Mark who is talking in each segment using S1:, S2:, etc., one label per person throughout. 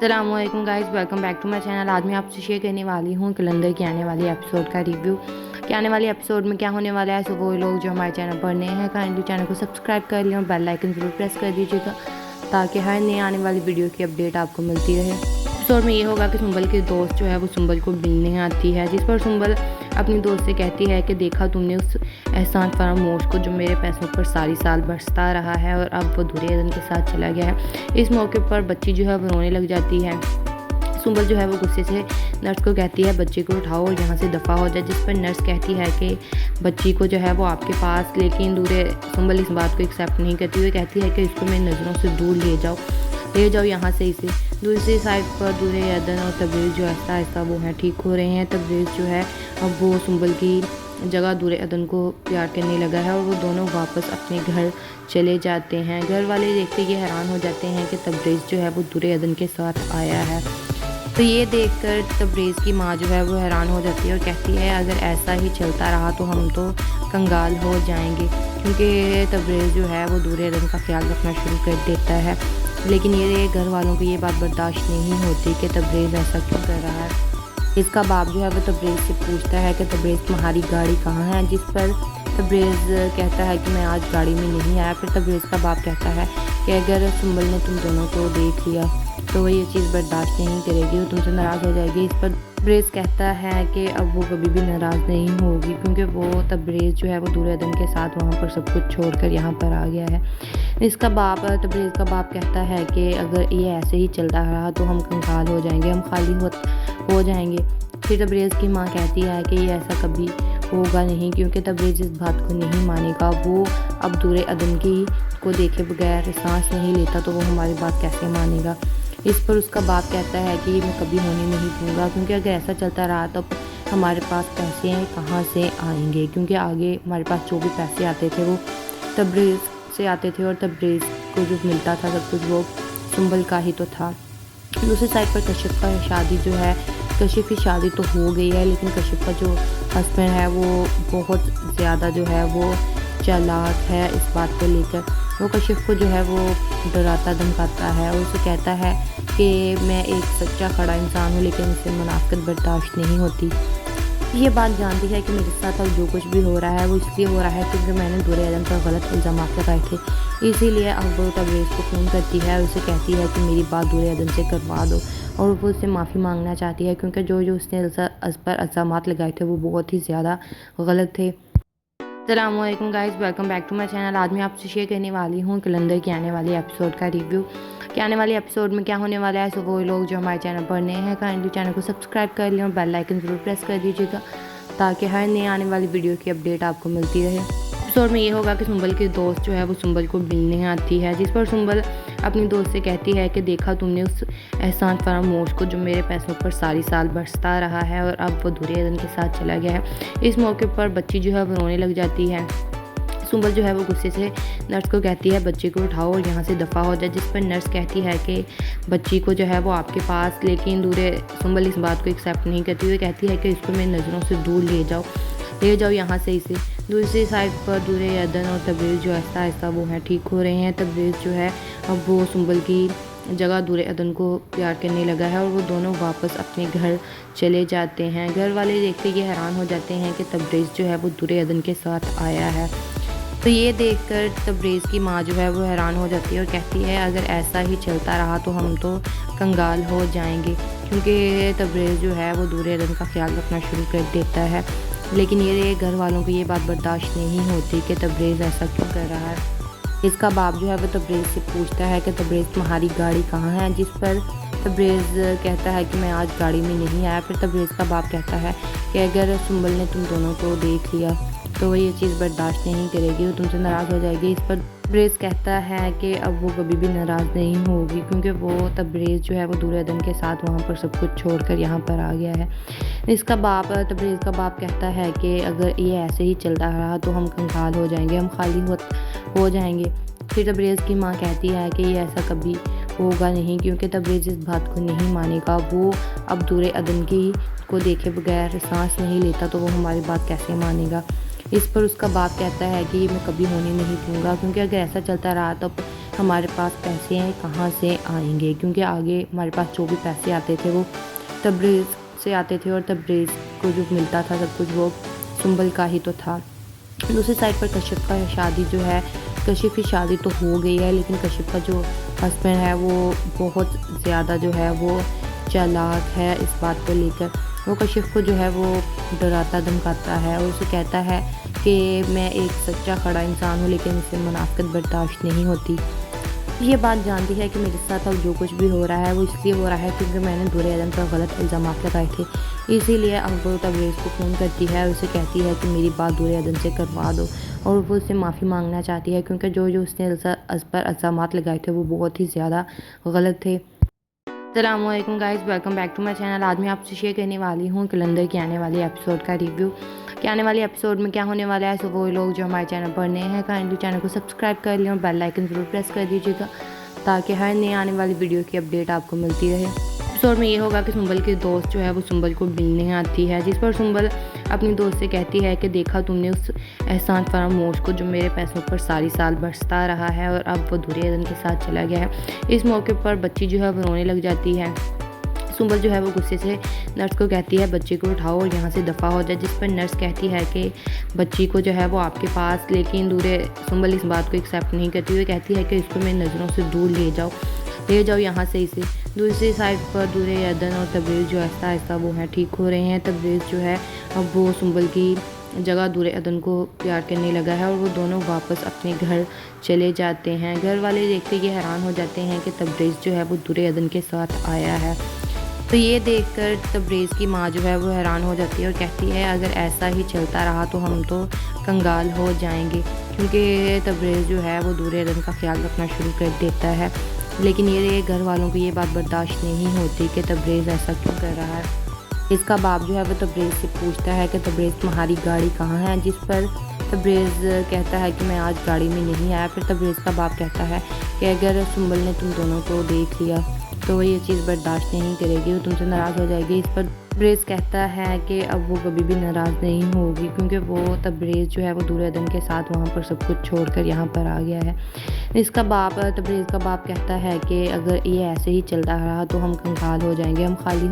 S1: अस्सलाम वालेकुम guys, welcome back to my channel. आज मैं आपसे शेयर करने वाली हूँ कैलेंडर के आने वाले एपिसोड का रिव्यू कि आने वाले एपिसोड में क्या होने वाला है। सो वो लोग जो हमारे चैनल पर नए हैं, काइंडली चैनल को सब्सक्राइब कर लें और बेल आइकन ज़रूर प्रेस कर दीजिएगा ताकि हर नए आने वाली वीडियो की अपडेट आपको मिलती रहे। एपिसोड में ये होगा कि सुंबल की दोस्त जो है वो सुंबल को मिलने आती है, जिस पर सुंबल अपनी दोस्त से कहती है कि देखा तुमने उस एहसान फरामोश को जो मेरे पैसों पर सारी साल बरसता रहा है और अब वो दुर्योधन के साथ चला गया है। इस मौके पर बच्ची जो है वो रोने लग जाती है। सुंबल जो है वो गुस्से से नर्स को कहती है बच्ची को उठाओ और यहाँ से दफ़ा हो जाए, जिस पर नर्स कहती है कि बच्ची को जो है वो आपके पास, लेकिन सुंबल इस बात को एक्सेप्ट नहीं करती हुई कहती है कि इसको मेरी नज़रों से दूर ले जाओ यहाँ से इसे। दूसरी साइड पर दुर्योधन और तबरेज़ जो आहिस्ता आहिस्ता वो हैं ठीक हो रहे हैं। तबरेज़ जो है अब वो सुंबल की जगह दुर्योधन को प्यार करने लगा है और वो दोनों वापस अपने घर चले जाते हैं। घर वाले देखते ये हैरान हो जाते हैं कि तबरेज़ जो है वो दुर्योधन के साथ आया है। तो ये देखकर तबरेज़ की माँ जो है वो हैरान हो जाती है और कहती है अगर ऐसा ही चलता रहा तो हम तो कंगाल हो जाएंगे, क्योंकि तबरेज़ जो है वो दुर्योधन का ख्याल रखना शुरू कर देता है। लेकिन ये घर वालों को ये बात बर्दाश्त नहीं होती कि तबरेज़ ऐसा क्यों कर रहा है। इसका बाप जो है वो तबरेज़ से पूछता है कि तबरेज़ तुम्हारी गाड़ी कहाँ है, जिस पर तबरेज़ कहता है कि मैं आज गाड़ी में नहीं आया। फिर तबरेज़ का बाप कहता है कि अगर सुंबल ने तुम दोनों को देख लिया तो वो ये चीज़ बर्दाश्त नहीं करेगी, वो तुमसे नाराज़ हो जाएगी। इस पर तबरेज़ कहता है कि अब वो कभी भी नाराज़ नहीं होगी, क्योंकि वो तबरेज़ जो है वो दुर्योधन के साथ वहाँ पर सब कुछ छोड़कर यहाँ पर आ गया है। इसका बाप तबरेज़ का बाप कहता है कि अगर ये ऐसे ही चलता रहा तो हम कंगाल हो जाएंगे, हम खाली हो जाएंगे। फिर तबरेज़ की माँ कहती है कि ये ऐसा कभी होगा नहीं, क्योंकि तबरेज़ इस बात को नहीं मानेगा। वो अब दुर्योधन की को देखे बगैर सांस नहीं लेता तो वो हमारी बात कैसे मानेगा। इस पर उसका बाप कहता है कि मैं कभी होने नहीं दूंगा, क्योंकि अगर ऐसा चलता रहा तो हमारे पास पैसे कहाँ से आएंगे, क्योंकि आगे हमारे पास जो भी पैसे आते थे वो तबरेज़ से आते थे और तबरेज़ को जो मिलता था सब कुछ वो सुंबल का ही तो था। दूसरी साइड पर कश्यप का शादी जो है, कश्यप की शादी तो हो गई है, लेकिन कश्यप का जो हस्बैंड है वो बहुत ज़्यादा जो है वो चालाक है। इस बात को लेकर वो कश्यप को जो है वो डराता धमकाता है और उसे कहता है कि मैं एक सच्चा खड़ा इंसान हूँ, लेकिन इसे मुनाफिकत बर्दाश्त नहीं होती। ये बात जानती है कि मेरे साथ अब जो कुछ भी हो रहा है वो इसलिए हो रहा है क्योंकि मैंने दुर्योधन पर गलत इल्ज़ाम लगाए थे, इसीलिए अब वो तबरेज़ को फ़ोन करती है और उसे कहती है कि मेरी बात दुर्योधन से करवा दो, और वो उससे माफ़ी मांगना चाहती है क्योंकि जो उसने उस पर इल्ज़ाम लगाए थे वो बहुत ही ज़्यादा गलत थे। अस्सलाम वालेकुम guys, welcome back to my channel. आज मैं आपसे शेयर करने वाली हूँ कैलेंडर के आने वाले एपिसोड का रिव्यू कि आने वाले एपिसोड में क्या होने वाला है। सो वो लोग जो हमारे चैनल पर नए हैं, काइंडली चैनल को सब्सक्राइब कर लें और बेल आइकन ज़रूर प्रेस कर दीजिएगा ताकि हर नए आने वाली वीडियो की अपडेट आपको मिलती रहे। एपिसोड में ये होगा कि सुंबल की दोस्त जो है वो सुंबल को मिलने आती है, जिस पर सुंबल अपनी दोस्त से कहती है कि देखा तुमने उस एहसान फरामोश को जो मेरे पैसों पर सारी साल बरसता रहा है और अब वो दुर्योधन के साथ चला गया है। इस मौके पर बच्ची जो है वो रोने लग जाती है। सुंबल जो है वो गुस्से से नर्स को कहती है बच्ची को उठाओ और यहाँ से दफ़ा हो जाए, जिस पर नर्स कहती है कि बच्ची को जो है वो आपके पास, लेकिन सुंबल इस बात को एक्सेप्ट नहीं करती हुई कहती है कि इसको मेरी नज़रों से दूर ले जाओ यहाँ से इसे। दूसरी साइड पर दुर्योधन और तबरेज़ जो आहिस्ता आहिस्ता वो हैं ठीक हो रहे हैं। तबरेज़ जो है अब वो सुंबल की जगह दुर्योधन को प्यार करने लगा है और वो दोनों वापस अपने घर चले जाते हैं। घर वाले देखते ये हैरान हो जाते हैं कि तबरेज़ जो है वो दुर्योधन के साथ आया है। तो ये देखकर तबरेज़ की माँ जो है वो हैरान हो जाती है और कहती है अगर ऐसा ही चलता रहा तो हम तो कंगाल हो जाएंगे, क्योंकि तबरेज़ जो है वो दुर्योधन का ख्याल रखना शुरू कर देता है। लेकिन ये घर वालों को ये बात बर्दाश्त नहीं होती कि तबरेज़ ऐसा क्यों कर रहा है। इसका बाप जो है वो तबरेज़ से पूछता है कि तबरेज़ तुम्हारी गाड़ी कहाँ है, जिस पर तबरेज़ कहता है कि मैं आज गाड़ी में नहीं आया। फिर तबरेज़ का बाप कहता है कि अगर सुंबल ने तुम दोनों को देख लिया तो वो ये चीज़ बर्दाश्त नहीं करेगी, वो तुमसे नाराज़ हो जाएगी। इस पर तबरेज़ कहता है कि अब वो कभी भी नाराज़ नहीं होगी, क्योंकि वो तबरेज़ जो है वो दुर्योधन के साथ वहाँ पर सब कुछ छोड़कर यहाँ पर आ गया है। इसका बाप तबरेज़ का बाप कहता है कि अगर ये ऐसे ही चलता रहा तो हम कंगाल हो जाएंगे, हम खाली हो जाएंगे। फिर तबरेज़ की माँ कहती है कि ये ऐसा कभी होगा नहीं, क्योंकि तबरेज़ इस बात को नहीं मानेगा। वो अब दुर्योधन की को देखे बगैर सांस नहीं लेता तो वो हमारी बात कैसे मानेगा। اس پر اس کا باپ کہتا ہے کہ میں کبھی ہونے نہیں دوں گا، کیونکہ اگر ایسا چلتا رہا تو ہمارے پاس پیسے ہیں کہاں سے آئیں گے، کیونکہ آگے ہمارے پاس جو بھی پیسے آتے تھے وہ تبریز سے آتے تھے، اور تبریز کو جو ملتا تھا سب کچھ وہ سنبل کا ہی تو تھا۔ دوسری سائڈ پر کشف کا شادی جو ہے، کشف کی شادی تو ہو گئی ہے، لیکن کشف کا جو ہسبینڈ ہے وہ بہت زیادہ جو ہے وہ چالاک ہے اس بات کو لے کر۔ وہ کشف کو جو ہے وہ ڈراتا دھمکاتا ہے اور اسے کہتا ہے کہ میں ایک سچا کھڑا انسان ہوں، لیکن اسے منافقت برداشت نہیں ہوتی۔ یہ بات جانتی ہے کہ میرے ساتھ اب جو کچھ بھی ہو رہا ہے وہ اس لیے ہو رہا ہے کیونکہ میں نے دور اعظم پر غلط الزامات لگائے تھے، اسی لیے اب وہ تبریز کو فون کرتی ہے اور اسے کہتی ہے کہ میری بات دور اعظم سے کروا دو، اور وہ اس سے معافی مانگنا چاہتی ہے کیونکہ جو اس نے اس پر الزامات لگائے تھے وہ بہت ہی زیادہ غلط تھے۔ السلام علیکم guys, welcome back to my channel. آج میں آپ سے شیئر کرنے والی ہوں کلندر کے آنے والے ایپیسوڈ کا ریویو کہ آنے والے ایپیسوڈ میں کیا ہونے والا ہے۔ سو وہ لوگ جو ہمارے چینل پر نئے ہیں کائنڈلی چینل کو سبسکرائب کر لیں اور بیل آئکن ضرور پریس کر دیجیے گا تاکہ ہر نئے آنے والی ویڈیو کی اپڈیٹ آپ کو ملتی رہے۔ ایپیسوڈ میں یہ ہوگا کہ سنبل کی دوست جو ہے وہ سنبل کو ملنے آتی ہے، جس پر سنبل اپنی دوست سے کہتی ہے کہ دیکھا تم نے اس احسان فراموش کو جو میرے پیسوں پر ساری سال برستا رہا ہے اور اب وہ دور اعظم کے ساتھ چلا گیا ہے۔ اس موقع پر بچی جو ہے وہ رونے لگ جاتی ہے۔ سنبل جو ہے وہ غصے سے نرس کو کہتی ہے بچے کو اٹھاؤ اور یہاں سے دفع ہو جائے، جس پر نرس کہتی ہے کہ بچی کو جو ہے وہ آپ کے پاس، لیکن سنبل اس بات کو ایکسیپٹ نہیں کرتی ہوئی کہتی ہے کہ اس کو میری نظروں سے دور لے جاؤ یہاں سے اسے۔ دوسری سائڈ پر دور اعظم اور تبریز جو آہستہ آہستہ وہ ہیں ٹھیک ہو رہے ہیں۔ تبریز جو ہے اب وہ سنبل کی جگہ دور اعظم کو پیار کرنے لگا ہے اور وہ دونوں واپس اپنے گھر چلے جاتے ہیں۔ گھر والے دیکھ کے یہ حیران ہو جاتے ہیں کہ تبریز جو ہے وہ دور اعظم کے ساتھ آیا ہے۔ تو یہ دیکھ کر تبریز کی ماں جو ہے وہ حیران ہو جاتی ہے اور کہتی ہے اگر ایسا ہی چلتا رہا تو ہم تو کنگال ہو جائیں گے، کیونکہ تبریز جو ہے وہ دور اعظم کا خیال رکھنا شروع کر دیتا ہے، لیکن یہ گھر والوں کو یہ بات برداشت نہیں ہوتی کہ تبریز ایسا کیوں کر رہا ہے۔ اس کا باپ جو ہے وہ تبریز سے پوچھتا ہے کہ تبریز تمہاری گاڑی کہاں ہے، جس پر تبریز کہتا ہے کہ میں آج گاڑی میں نہیں آیا۔ پھر تبریز کا باپ کہتا ہے کہ اگر سنبل نے تم دونوں کو دیکھ لیا تو وہ یہ چیز برداشت نہیں کرے گی، وہ تم سے ناراض ہو جائے گی۔ اس پر تبریز کہتا ہے کہ اب وہ کبھی بھی ناراض نہیں ہوگی، کیونکہ وہ تبریز جو ہے وہ دور اعظم کے ساتھ وہاں پر سب کچھ چھوڑ کر یہاں پر آ گیا ہے۔ تبریز کا باپ کہتا ہے کہ اگر یہ ایسے ہی چلتا رہا تو ہم کنگال ہو جائیں گے، ہم خالی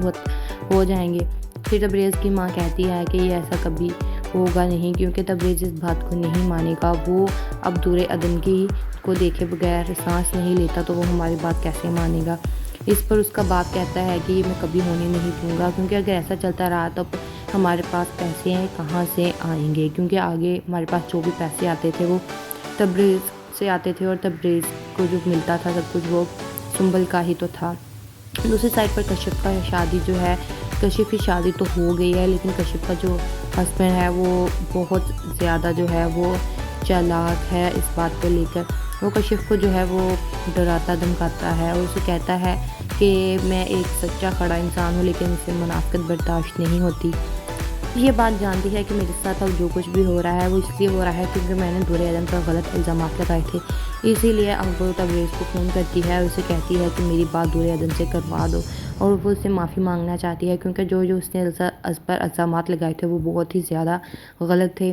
S1: ہو جائیں گے۔ پھر تبریز کی ماں کہتی ہے کہ یہ ایسا کبھی ہوگا نہیں، کیونکہ تبریز اس بات کو نہیں مانے گا، وہ اب دور اعظم کی کو دیکھے بغیر سانس نہیں لیتا تو وہ ہماری بات کیسے مانے گا۔ اس پر اس کا باپ کہتا ہے کہ میں کبھی ہونے نہیں دوں گا، کیونکہ اگر ایسا چلتا رہا تو ہمارے پاس پیسے ہیں کہاں سے آئیں گے، کیونکہ آگے ہمارے پاس جو بھی پیسے آتے تھے وہ تبریز سے آتے تھے، اور تبریز کو جو ملتا تھا سب کچھ وہ سنبل کا ہی تو تھا۔ دوسری سائڈ پر کشف کا شادی جو ہے، کشف کی شادی تو ہو گئی ہے، لیکن کشف کا جو ہسبینڈ ہے وہ بہت زیادہ جو ہے وہ چالاک ہے اس بات کو لے کر۔ وہ کشف کو جو ہے وہ ڈراتا دھمکاتا ہے اور اسے کہتا ہے کہ میں ایک سچا کھڑا انسان ہوں، لیکن اسے منافقت برداشت نہیں ہوتی۔ یہ بات جانتی ہے کہ میرے ساتھ اب جو کچھ بھی ہو رہا ہے وہ اس لیے ہو رہا ہے کیونکہ میں نے دور اعظم پر غلط الزامات لگائے تھے، اسی لیے اب وہ تبریز کو فون کرتی ہے اور اسے کہتی ہے کہ میری بات دور اعظم سے کروا دو، اور وہ اس سے معافی مانگنا چاہتی ہے کیونکہ جو اس نے اس پر الزامات لگائے تھے وہ بہت ہی زیادہ غلط تھے۔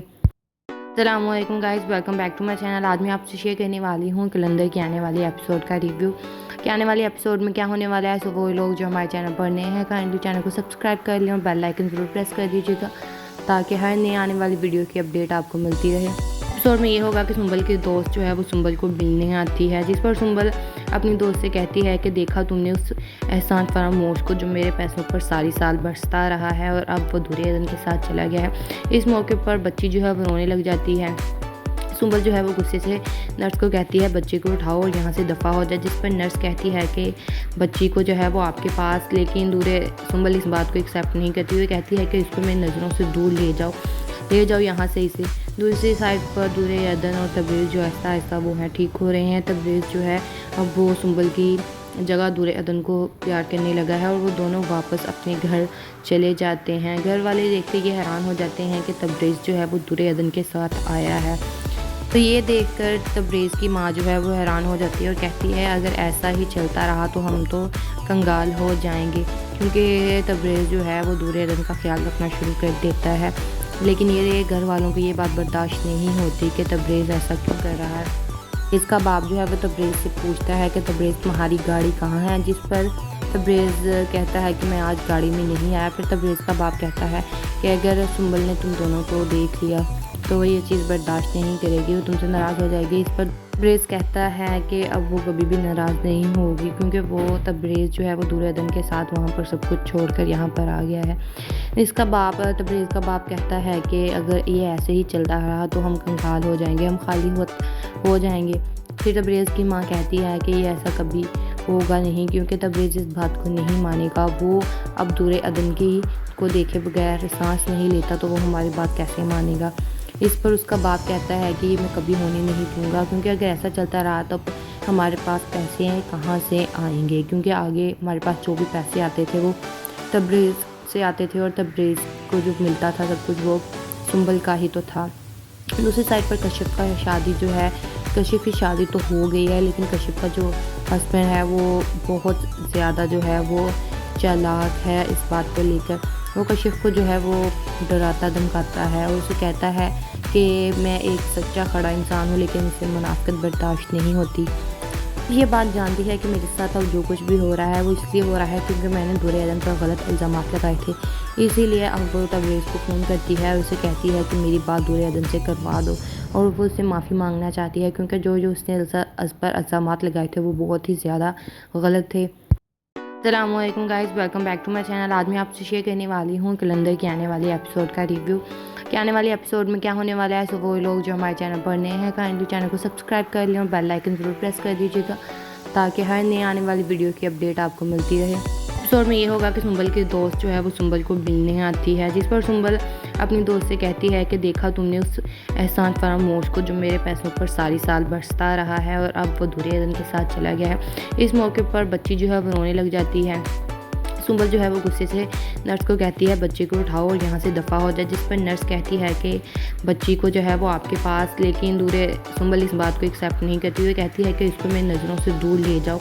S1: السلام علیکم guys, welcome back to my channel. آج میں آپ سے شیئر کرنے والی ہوں کلندر کے آنے والے ایپیسوڈ کا ریویو کہ آنے والے ایپیسوڈ میں کیا ہونے والا ہے۔ سو وہ لوگ جو ہمارے چینل پر نئے ہیں کائنڈلی چینل کو سبسکرائب کر لیں اور بیل آئکن ضرور پریس کر دیجیے گا تاکہ ہر نئے آنے والی ویڈیو کی اپڈیٹ آپ کو ملتی رہے۔ ایپیسوڈ میں یہ ہوگا کہ سنبل کی دوست جو ہے وہ سنبل کو ملنے آتی ہے، جس پر سنبل اپنی دوست سے کہتی ہے کہ دیکھا تم نے اس احسان فراموش کو جو میرے پیسوں پر ساری سال برستا رہا ہے اور اب وہ دور اعظم کے ساتھ چلا گیا ہے۔ اس موقع پر بچی جو ہے وہ رونے لگ جاتی ہے۔ سنبل جو ہے وہ غصے سے نرس کو کہتی ہے بچے کو اٹھاؤ اور یہاں سے دفع ہو جائے، جس پر نرس کہتی ہے کہ بچی کو جو ہے وہ آپ کے پاس، لیکن سنبل اس بات کو ایکسیپٹ نہیں کرتی ہوئی کہتی ہے کہ اس کو میری نظروں سے دور لے جاؤ یہاں سے اسے۔ دوسری سائڈ پر دور اعظم اور تبریز جو آہستہ آہستہ وہ ہیں ٹھیک ہو رہے ہیں۔ تبریز جو ہے اب وہ سنبل کی جگہ دور اعظم کو پیار کرنے لگا ہے اور وہ دونوں واپس اپنے گھر چلے جاتے ہیں۔ گھر والے دیکھ کے یہ حیران ہو جاتے ہیں کہ تبریز جو ہے وہ دور اعظم کے ساتھ آیا ہے۔ تو یہ دیکھ کر تبریز کی ماں جو ہے وہ حیران ہو جاتی ہے اور کہتی ہے اگر ایسا ہی چلتا رہا تو ہم تو کنگال ہو جائیں گے، کیونکہ تبریز جو ہے وہ دور اعظم کا خیال رکھنا شروع کر دیتا ہے، لیکن یہ گھر والوں کو یہ بات برداشت نہیں ہوتی کہ تبریز ایسا کیوں کر رہا ہے۔ اس کا باپ جو ہے وہ تبریز سے پوچھتا ہے کہ تبریز تمہاری گاڑی کہاں ہے، جس پر تبریز کہتا ہے کہ میں آج گاڑی میں نہیں آیا۔ پھر تبریز کا باپ کہتا ہے کہ اگر سنبل نے تم دونوں کو دیکھ لیا تو وہ یہ چیز برداشت نہیں کرے گی، وہ تم سے ناراض ہو جائے گی۔ اس پر تبریز کہتا ہے کہ اب وہ کبھی بھی ناراض نہیں ہوگی، کیونکہ وہ تبریز جو ہے وہ دور عدن کے ساتھ وہاں پر سب کچھ چھوڑ کر یہاں پر آ گیا ہے۔ اس کا باپ تبریز کا باپ کہتا ہے کہ اگر یہ ایسے ہی چلتا رہا تو ہم کنگال ہو جائیں گے، ہم خالی ہو جائیں گے۔ پھر تبریز کی ماں کہتی ہے کہ یہ ایسا کبھی ہوگا نہیں، کیونکہ تبریز اس بات کو نہیں مانے گا، وہ اب دور عدن کی کو دیکھے بغیر سانس نہیں لیتا تو وہ ہماری بات کیسے مانے گا۔ اس پر اس کا باپ کہتا ہے کہ یہ میں کبھی ہونے نہیں دوں گا، کیونکہ اگر ایسا چلتا رہا تو ہمارے پاس پیسے کہاں سے آئیں گے، کیونکہ آگے ہمارے پاس جو بھی پیسے آتے تھے وہ تبریز سے آتے تھے، اور تبریز کو جو ملتا تھا سب کچھ وہ سنبل کا ہی تو تھا۔ دوسری سائڈ پر کشف کا شادی جو ہے، کشف کی شادی تو ہو گئی ہے، لیکن کشف کا جو ہسبینڈ ہے وہ بہت زیادہ جو ہے وہ چالاک ہے اس بات کو لے کر۔ وہ کشف کو جو ہے وہ ڈراتا دھمکاتا ہے اور اسے کہتا ہے کہ میں ایک سچا کھڑا انسان ہوں، لیکن اسے منافقت برداشت نہیں ہوتی۔ یہ بات جانتی ہے کہ میرے ساتھ اب جو کچھ بھی ہو رہا ہے وہ اس لیے ہو رہا ہے کیونکہ میں نے دور عدن پر غلط الزامات لگائے تھے، اسی لیے اب وہ تبریز کو فون کرتی ہے اور اسے کہتی ہے کہ میری بات دور عدن سے کروا دو، اور وہ اس سے معافی مانگنا چاہتی ہے کیونکہ جو اس نے اس پر الزامات لگائے تھے وہ بہت ہی زیادہ غلط تھے۔ السلام علیکم guys, welcome back to my channel. آج میں آپ سے شیئر کرنے والی ہوں کلندر کی آنے والی ایپیسوڈ کا ریویو کہ آنے والی ایپیسوڈ میں کیا ہونے والا ہے۔ سو وہ لوگ جو ہمارے چینل پر نئے ہیں کائنڈلی چینل کو سبسکرائب کر لیں اور بیل آئکن ضرور پریس کر دیجیے گا تاکہ ہر نئے آنے والی ویڈیو کی اپڈیٹ آپ کو ملتی رہے۔ ایپیسوڈ میں یہ ہوگا کہ سنبل کی دوست جو ہے وہ سنبل کو ملنے آتی ہے، جس پر سنبل اپنی دوست سے کہتی ہے کہ دیکھا تم نے اس احسان فراموش کو جو میرے پیسوں پر ساری سال برستا رہا ہے اور اب وہ دور عدن کے ساتھ چلا گیا ہے۔ اس موقع پر بچی جو ہے وہ رونے لگ جاتی ہے۔ سنبل جو ہے وہ غصے سے نرس کو کہتی ہے بچی کو اٹھاؤ اور یہاں سے دفع ہو جائے، جس پر نرس کہتی ہے کہ بچی کو جو ہے وہ آپ کے پاس، لیکن سنبل اس بات کو ایکسیپٹ نہیں کرتی ہوئی کہتی ہے کہ اس کو میری نظروں سے دور لے جاؤ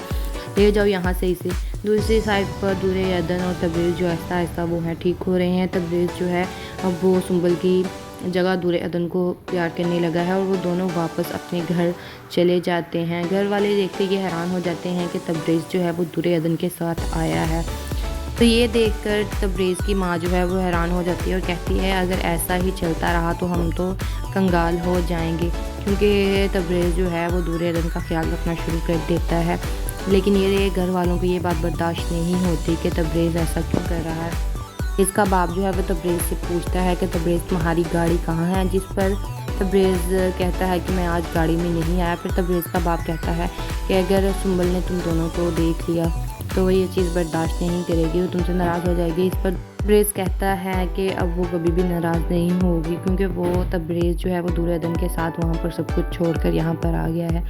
S1: یہاں سے اسے۔ دوسری سائڈ پر دور عدن اور تبریز جو آہستہ آہستہ وہ ہیں ٹھیک ہو رہے ہیں۔ تبریز جو ہے اب وہ سنبل کی جگہ دور عدن کو پیار کرنے لگا ہے اور وہ دونوں واپس اپنے گھر چلے جاتے ہیں۔ گھر والے دیکھ کے یہ حیران ہو جاتے ہیں کہ تبریز جو ہے وہ دور عدن کے ساتھ آیا ہے، تو یہ دیکھ کر تبریز کی ماں جو ہے وہ حیران ہو جاتی ہے اور کہتی ہے اگر ایسا ہی چلتا رہا تو ہم تو کنگال ہو جائیں گے، کیونکہ تبریز جو ہے وہ دور عدن کا خیال رکھنا شروع کر دیتا ہے۔ لیکن یہ گھر والوں کو یہ بات برداشت نہیں ہوتی کہ تبریز ایسا کیوں کر رہا ہے۔ اس کا باپ جو ہے وہ تبریز سے پوچھتا ہے کہ تبریز تمہاری گاڑی کہاں ہے، جس پر تبریز کہتا ہے کہ میں آج گاڑی میں نہیں آیا۔ پھر تبریز کا باپ کہتا ہے کہ اگر سنبل نے تم دونوں کو دیکھ لیا تو وہ یہ چیز برداشت نہیں کرے گی، وہ تم سے ناراض ہو جائے گی۔ اس پر تبریز کہتا ہے کہ اب وہ کبھی بھی ناراض نہیں ہوگی، کیونکہ وہ تبریز جو ہے وہ دور عدن کے ساتھ وہاں پر سب کچھ چھوڑ کر یہاں پر آ گیا ہے۔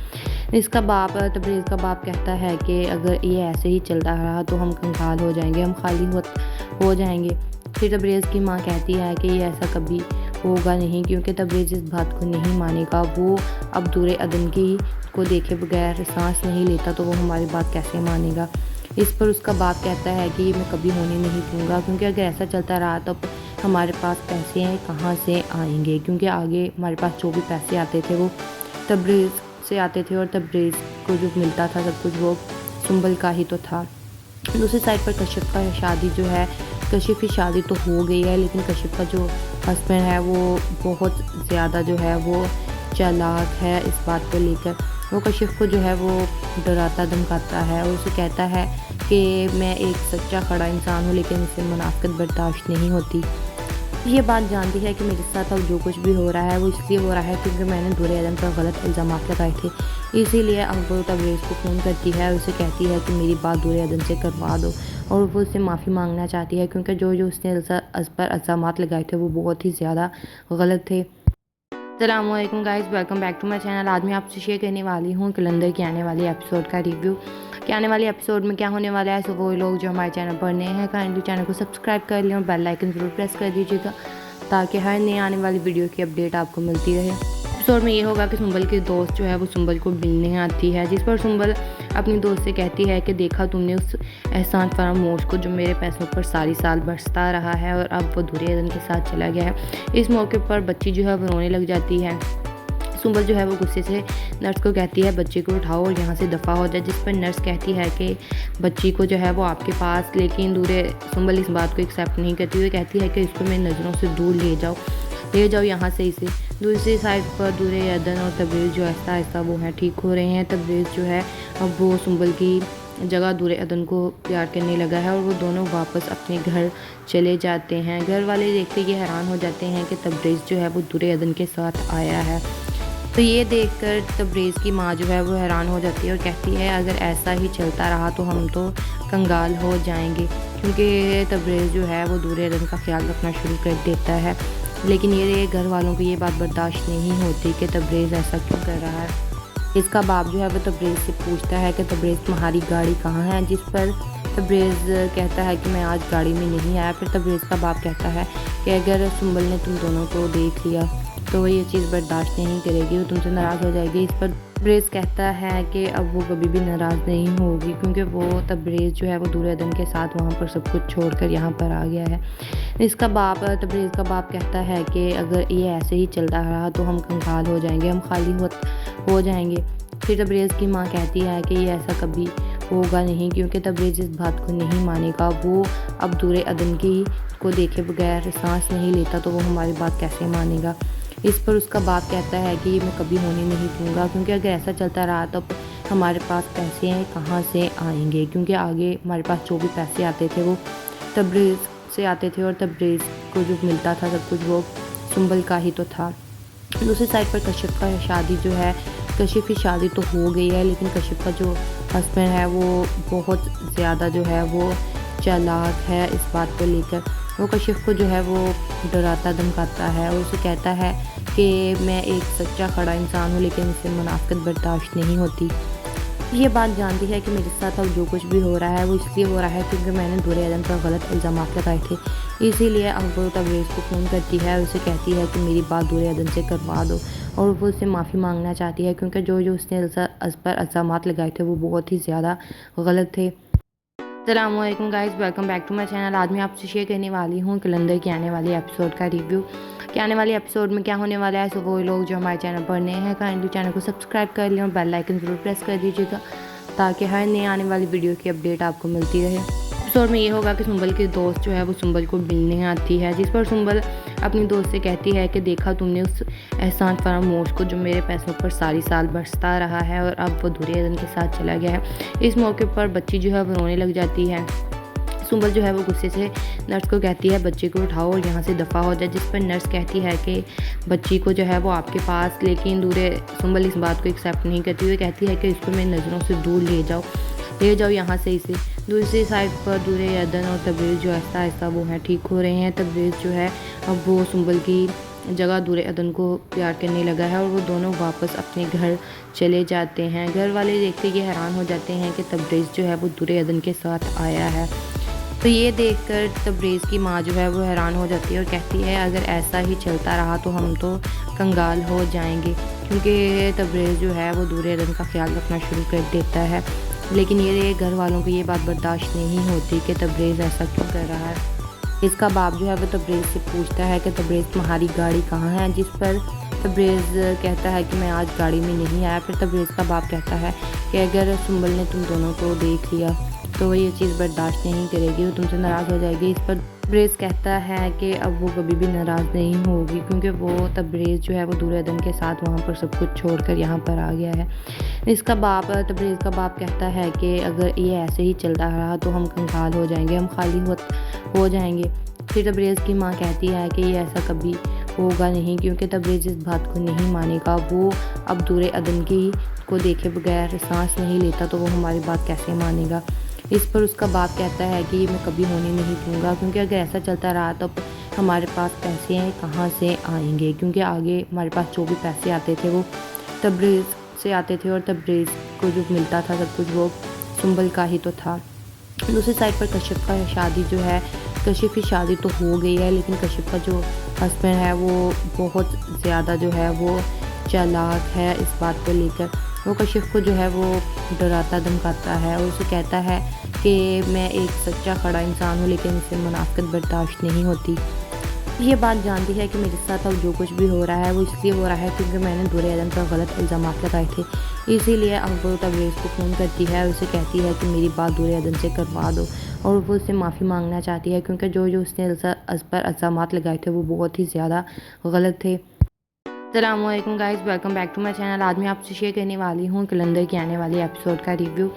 S1: اس کا باپ تبریز کا باپ کہتا ہے کہ اگر یہ ایسے ہی چلتا رہا تو ہم کنگال ہو جائیں گے، ہم خالی ہو جائیں گے۔ پھر تبریز کی ماں کہتی ہے کہ یہ ایسا کبھی ہوگا نہیں، کیونکہ تبریز اس بات کو نہیں مانے گا، وہ اب دور عدن کی کو دیکھے بغیر سانس نہیں لیتا تو وہ ہماری بات کیسے مانے گا۔ اس پر اس کا باپ کہتا ہے کہ یہ میں کبھی ہونے نہیں دوں گا، کیونکہ اگر ایسا چلتا رہا تو ہمارے پاس پیسے کہاں سے آئیں گے، کیونکہ آگے ہمارے پاس جو بھی پیسے آتے تھے وہ تبریز سے آتے تھے، اور تبریز کو جو ملتا تھا سب کچھ وہ سنبل کا ہی تو تھا۔ دوسری سائڈ پر کشف کا شادی جو ہے، کشف کی شادی تو ہو گئی ہے، لیکن کشف کا جو ہسبینڈ ہے وہ بہت زیادہ جو ہے وہ چالاک ہے اس بات کو لے کر۔ وہ کشف کو جو ہے وہ ڈراتا دھمکاتا ہے اور اسے کہتا ہے کہ میں ایک سچا کھڑا انسان ہوں، لیکن اسے منافقت برداشت نہیں ہوتی۔ یہ بات جانتی ہے کہ میرے ساتھ اب جو کچھ بھی ہو رہا ہے وہ اس لیے ہو رہا ہے کیونکہ میں نے دور عدن پر غلط الزامات لگائے تھے، اسی لیے اب وہ تبریز کو فون کرتی ہے اور اسے کہتی ہے کہ میری بات دور عدن سے کروا دو، اور وہ اس سے معافی مانگنا چاہتی ہے کیونکہ جو اس نے اس پر الزامات لگائے تھے وہ بہت ہی زیادہ غلط تھے۔ السلام علیکم guys, welcome back to my channel. آج میں آپ سے شیئر کرنے والی ہوں کلندر کی آنے والی ایپیسوڈ کا ریویو کہ آنے والی ایپیسوڈ میں کیا ہونے والا ہے۔ سو وہ لوگ جو ہمارے چینل پر نئے ہیں کائنڈلی چینل کو سبسکرائب کر لیں اور بیل آئکن ضرور پریس کر دیجیے گا تاکہ ہر نئے آنے والی ویڈیو کی اپڈیٹ آپ کو ملتی رہے۔ एपिसोड में ये होगा कि सुंबल की दोस्त जो है वो सुंबल को मिलने आती है, जिस पर सुंबल अपनी दोस्त से कहती है कि देखा तुमने उस एहसान फरामोश को जो मेरे पैसों पर सारी साल बरसता रहा है और अब वो दूरे अदन के साथ चला गया है। इस मौके पर बच्ची जो है वो रोने लग जाती है। सुंबल जो है वो गुस्से से नर्स को कहती है बच्ची को उठाओ और यहाँ से दफ़ा हो जाए, जिस पर नर्स कहती है कि बच्ची को जो है वो आपके पास, लेकिन सुंबल इस बात को एक्सेप्ट नहीं करती हुई कहती है कि इसको मेरी नज़रों से दूर ले जाओ यहाँ से इसे। दूसरी साइड पर दूरे अदन और तबरेज़ जो आहिस्ता आहिस्ता वो हैं ठीक हो रहे हैं। तबरेज़ जो है अब वो सुंबल की जगह दूरे अदन को प्यार करने लगा है और वो दोनों वापस अपने घर चले जाते हैं। घर वाले देखते ये हैरान हो जाते हैं कि तबरेज़ जो है वो दूरे अदन के साथ आया है। तो ये देखकर तबरेज़ की माँ जो है वो हैरान हो जाती है और कहती है अगर ऐसा ही चलता रहा तो हम तो कंगाल हो जाएंगे, क्योंकि तबरेज़ जो है वो दूरे अदन का ख्याल रखना शुरू कर देता है। लेकिन ये घर वालों को ये बात बर्दाश्त नहीं होती कि तबरेज़ ऐसा क्यों कर रहा है। इसका बाप जो है वो तबरेज़ से पूछता है कि तबरेज़ तुम्हारी गाड़ी कहाँ है, जिस पर तबरेज़ कहता है कि मैं आज गाड़ी में नहीं आया। फिर तबरेज़ का बाप कहता है कि अगर सुंबल ने तुम दोनों को देख लिया तो वो ये चीज़ बर्दाश्त नहीं करेगी, वो तुमसे नाराज़ हो जाएगी। इस पर तबरेज़ कहता है कि अब वो कभी भी नाराज़ नहीं होगी, क्योंकि वो तबरेज़ जो है वो दूरे अदन के साथ वहाँ पर सब कुछ छोड़कर यहाँ पर आ गया है। इसका बाप तबरेज़ का बाप कहता है कि अगर ये ऐसे ही चलता रहा तो हम कंगाल हो जाएंगे, हम खाली हो जाएंगे। फिर तबरेज़ की माँ कहती है कि ये ऐसा कभी होगा नहीं, क्योंकि तबरेज़ इस बात को नहीं मानेगा। वो अब दूरे अदन की को देखे बगैर सांस नहीं लेता तो वो हमारी बात कैसे मानेगा। इस पर उसका बाप कहता है कि मैं कभी होने नहीं दूँगा, क्योंकि अगर ऐसा चलता रहा तो हमारे पास पैसे कहाँ से आएंगे, क्योंकि आगे हमारे पास जो भी पैसे आते थे वो तबरेज़ से आते थे और तबरेज़ को जो मिलता था सब कुछ वो सुंबल का ही तो था। दूसरी साइड पर कश्यप का शादी जो है, कश्यप की शादी तो हो गई है, लेकिन कश्यप का जो हस्बैंड है वो बहुत ज़्यादा जो है वो चालाक है। इस बात को लेकर वो कश्यप को जो है वो डराता धमकाता है और उसे कहता है कि मैं एक सच्चा खड़ा इंसान हूँ, लेकिन इसे मुनाफिकत बर्दाश्त नहीं होती। ये बात जानती है कि मेरे साथ अब जो कुछ भी हो रहा है वो इसलिए हो रहा है क्योंकि मैंने दूरे अदन पर गलत इल्ज़ाम लगाए थे, इसीलिए अब वो तबरेज़ को फ़ोन करती है और उसे कहती है कि मेरी बात दूरे अदन से करवा दो, और वो उससे माफ़ी मांगना चाहती है क्योंकि जो उसने उस पर इल्ज़ाम लगाए थे वो बहुत ही ज़्यादा गलत थे। अस्सलामुअलैकुम guys, welcome back to my channel. आज मैं आपसे शेयर करने वाली हूँ कलंदर के आने वाले एपिसोड का रिव्यू कि आने वाले एपिसोड में क्या होने वाला है। सो वो लोग जो हमारे चैनल पर नए हैं काइंडली चैनल को सब्सक्राइब कर लें और बेल आइकन ज़रूर प्रेस कर दीजिएगा ताकि हर नई आने वाली वीडियो की अपडेट आपको मिलती रहे। एपिसोड में ये होगा कि सुंबल की दोस्त जो है वो सुंबल को मिलने आती है, जिस पर सुंबल अपनी दोस्त से कहती है कि देखा तुमने उस एहसान फरामोश को जो मेरे पैसों पर सारी साल बरसता रहा है और अब वो दूरे अदन के साथ चला गया है। इस मौके पर बच्ची जो है वो रोने लग जाती है। सुंबल जो है वो गुस्से से नर्स को कहती है बच्ची को उठाओ और यहाँ से दफ़ा हो जाए, जिस पर नर्स कहती है कि बच्ची को जो है वो आपके पास, लेकिन सुंबल इस बात को एक्सेप्ट नहीं करती हुई कहती है कि इसको मेरी नज़रों से दूर ले जाओ यहाँ से इसे। दूसरी साइड पर दूरे अदन और तबरेज़ जो आहिस्ता आहिस्ता वो हैं ठीक हो रहे हैं। तबरेज़ जो है अब वो सुंबल की जगह दूरे अदन को प्यार करने लगा है और वो दोनों वापस अपने घर चले जाते हैं। घर वाले देखते ये हैरान हो जाते हैं कि तबरेज़ जो है वो दूरे अदन के साथ आया है। तो ये देखकर तबरेज़ की माँ जो है वो हैरान हो जाती है और कहती है अगर ऐसा ही चलता रहा तो हम तो कंगाल हो जाएंगे, क्योंकि तबरेज़ जो है वो दूरे अदन का ख्याल रखना शुरू कर देता है। लेकिन ये घर वालों को ये बात बर्दाश्त नहीं होती कि तबरेज़ ऐसा क्यों कर रहा है। इसका बाप जो है वो तबरेज़ से पूछता है कि तबरेज़ तुम्हारी गाड़ी कहाँ है, जिस पर तबरेज़ कहता है कि मैं आज गाड़ी में नहीं आया। फिर तबरेज़ का बाप कहता है कि अगर सुंबल ने तुम दोनों को देख लिया तो वो ये चीज़ बर्दाश्त नहीं करेगी, वो तुमसे नाराज़ हो जाएगी। इस पर तबरेज़ कहता है कि अब वो कभी भी नाराज़ नहीं होगी, क्योंकि वो तबरेज़ जो है वो दूरे अदन के साथ वहाँ पर सब कुछ छोड़कर यहाँ पर आ गया है। इसका बाप तबरेज़ का बाप कहता है कि अगर ये ऐसे ही चलता रहा तो हम कंगाल हो जाएंगे, हम खाली हो जाएंगे। फिर तबरेज़ की माँ कहती है कि ये ऐसा कभी होगा नहीं, क्योंकि तबरेज़ इस बात को नहीं मानेगा। वो अब दूरे अदन की को देखे बगैर सांस नहीं लेता तो वो हमारी बात कैसे मानेगा। इस पर उसका बाप कहता है कि मैं कभी होने नहीं दूँगा, क्योंकि अगर ऐसा चलता रहा तो हमारे पास पैसे कहाँ से आएंगे, क्योंकि आगे हमारे पास जो भी पैसे आते थे वो तबरेज़ से आते थे और तबरेज़ को जो मिलता था सब कुछ वो सुंबल का ही तो था। दूसरी साइड पर कश्यप का शादी जो है, कश्यप की शादी तो हो गई है, लेकिन कश्यप का जो हस्बैंड है वो बहुत ज़्यादा जो है वो चालाक है इस बात को लेकर। वो कशिफ को जो है वो डराता धमकाता है और उसे कहता है कि मैं एक सच्चा खड़ा इंसान हूँ, लेकिन इसे मुनाफिकत बर्दाश्त नहीं होती। ये बात जानती है कि मेरे साथ अब जो कुछ भी हो रहा है वो इसलिए हो रहा है क्योंकि मैंने दूर अदन पर गलत इल्ज़ाम लगाए थे। इसीलिए अब वो तबरेज़ को फ़ोन करती है और उसे कहती है कि मेरी बात दूर अदन से करवा दो, और वो उससे माफ़ी मांगना चाहती है क्योंकि जो जो उसने अस पर इल्ज़ाम लगाए थे वो बहुत ही ज़्यादा गलत थे। अस्सलामुअलैकुम guys, welcome back to my channel. आज मैं आपसे शेयर करने वाली हूँ कलंदर के आने वाले एपिसोड का रिव्यू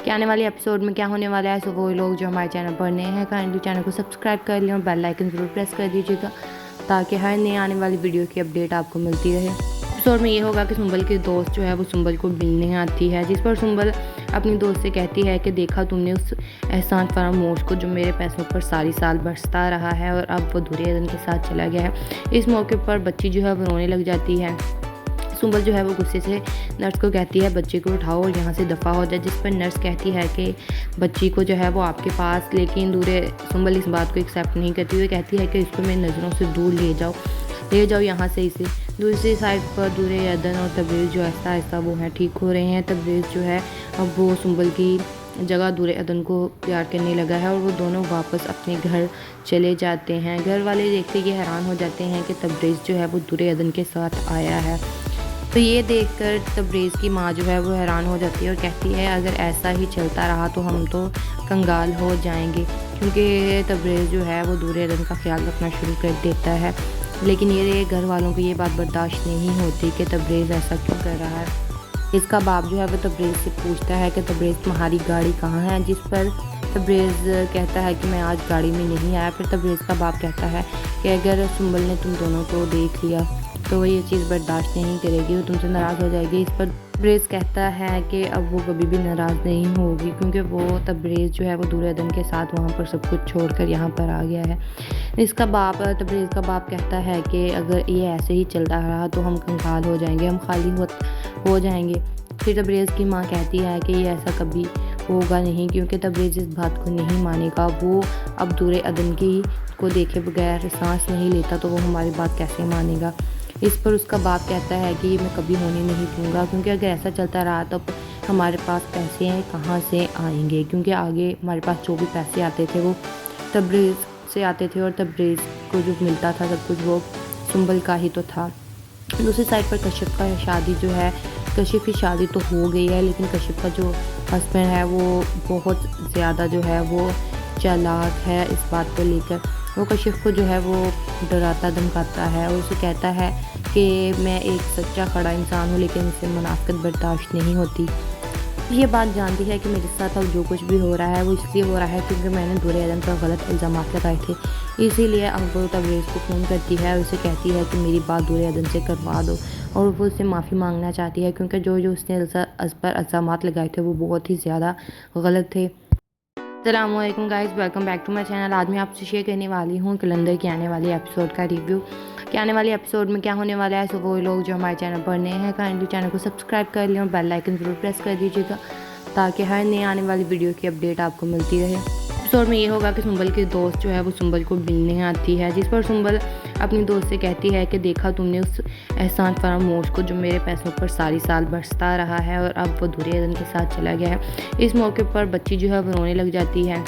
S1: कि आने वाले एपिसोड में क्या होने वाला है। सो वो लोग जो हमारे चैनल पर नए हैं काइंडली चैनल को सब्सक्राइब कर लें और बेल आइकन ज़रूर प्रेस कर दीजिएगा ताकि हर नई आने वाली वीडियो की अपडेट आपको मिलती रहे। एपिसोड में ये होगा कि सुंबल की दोस्त जो है वो सुंबल को मिलने आती है, जिस पर सुंबल अपनी दोस्त से कहती है कि देखा तुमने उस एहसान फरामोश को जो मेरे पैसों पर सारी साल बरसता रहा है और अब वो दूर अदन के साथ चला गया है। इस मौके पर बच्ची जो है वो रोने लग जाती है। सुंबल जो है वो गुस्से से नर्स को कहती है बच्चे को उठाओ और यहाँ से दफ़ा हो जाए, जिस पर नर्स कहती है कि बच्ची को जो है वो आपके पास, लेकिन सुंबल इस बात को एक्सेप्ट नहीं करती हुई कहती है कि इसको मेरी नज़रों से दूर ले जाओ यहाँ से इसे। दूसरी साइड पर दूर अदन और तबरेज़ जो आहिस्ता आहिस्ता वो हैं ठीक हो रहे हैं। तबरेज़ जो है अब वो सुंबल की जगह दूर अदन को प्यार करने लगा है और वो दोनों वापस अपने घर चले जाते हैं। घर वाले देखते ये हैरान हो जाते हैं कि तबरेज़ जो है वो दूर अदन के साथ आया है। तो ये देखकर तबरेज़ की माँ जो है वो हैरान हो जाती है और कहती है अगर ऐसा ही चलता रहा तो हम तो कंगाल हो जाएंगे, क्योंकि तबरेज़ जो है वो दूर अदन का ख्याल रखना शुरू कर देता है। लेकिन ये घर वालों को ये बात बर्दाश्त नहीं होती कि तबरेज़ ऐसा क्यों कर रहा है। इसका बाप जो है वो तबरेज़ से पूछता है कि तबरेज़ तुम्हारी गाड़ी कहाँ है, जिस पर तबरेज़ कहता है कि मैं आज गाड़ी में नहीं आया। फिर तबरेज़ का बाप कहता है कि अगर सुंबल ने तुम दोनों को देख लिया तो वो ये चीज़ बर्दाश्त नहीं करेगी, वो तुमसे नाराज़ हो जाएगी। इस पर तबरेज़ कहता है कि अब वो कभी भी नाराज़ नहीं होगी क्योंकि वो तबरेज़ जो है वो दूर अदन के साथ वहाँ पर सब कुछ छोड़कर यहाँ पर आ गया है। इसका बाप तबरेज़ का बाप कहता है कि अगर ये ऐसे ही चलता रहा तो हम कंगाल हो जाएंगे, हम खाली हो जाएंगे। फिर तबरेज़ की माँ कहती है कि ये ऐसा कभी होगा नहीं, क्योंकि तबरेज़ इस बात को नहीं मानेगा। वो अब दूर अदन की को देखे बगैर सांस नहीं लेता तो वो हमारी बात कैसे मानेगा। इस पर उसका बाप कहता है कि मैं कभी होने नहीं दूँगा, क्योंकि अगर ऐसा चलता रहा तो हमारे पास पैसे हैं कहाँ से आएंगे, क्योंकि आगे हमारे पास जो भी पैसे आते थे वो तबरेज़ से आते थे और तबरेज़ को जो मिलता था सब कुछ वो सुंबल का ही तो था। दूसरी साइड पर कशिफ का शादी जो है, कशिफ की शादी तो हो गई है, लेकिन कशिफ का जो हस्बैंड है वो बहुत ज़्यादा जो है वो चालाक है इस बात को लेकर। वो कशिफ को जो है वो डराता धमकाता है और उसे कहता है कि मैं एक सच्चा खड़ा इंसान हूँ, लेकिन इसे मुनाफिकत बर्दाश्त नहीं होती। ये बात जानती है कि मेरे साथ अब जो कुछ भी हो रहा है वो इसलिए हो रहा है क्योंकि मैंने दूर अदन पर गलत इल्ज़ाम लगाए थे। इसीलिए अब वो तबरेज़ को फ़ोन करती है और उसे कहती है कि मेरी बात दूर अदन से करवा दो, और वो उससे माफ़ी मांगना चाहती है क्योंकि जो जो उसने अस पर इल्ज़ाम लगाए थे वो बहुत ही ज़्यादा गलत थे। अस्सलामुअलैकुम guys, welcome back to my channel. आज मैं आपसे शेयर करने वाली हूँ कलंदर के आने वाले एपिसोड का रिव्यू कि आने वाले एपिसोड में क्या होने वाला है। सो वो लोग जो हमारे चैनल पर नए हैं काइंडली चैनल को सब्सक्राइब कर लें और बेल आइकन ज़रूर प्रेस कर दीजिएगा ताकि हर नई आने वाली वीडियो की अपडेट आपको मिलती रहे। एपिसोड में ये होगा कि सुंबल की दोस्त जो है वो सुंबल को मिलने आती है, जिस पर सुंबल अपनी दोस्त से कहती है कि देखा तुमने उस एहसान फरामोश को जो मेरे पैसों पर सारी साल बरसता रहा है और अब वो दूर अदन के साथ चला गया है। इस मौके पर बच्ची जो है वो रोने लग जाती है।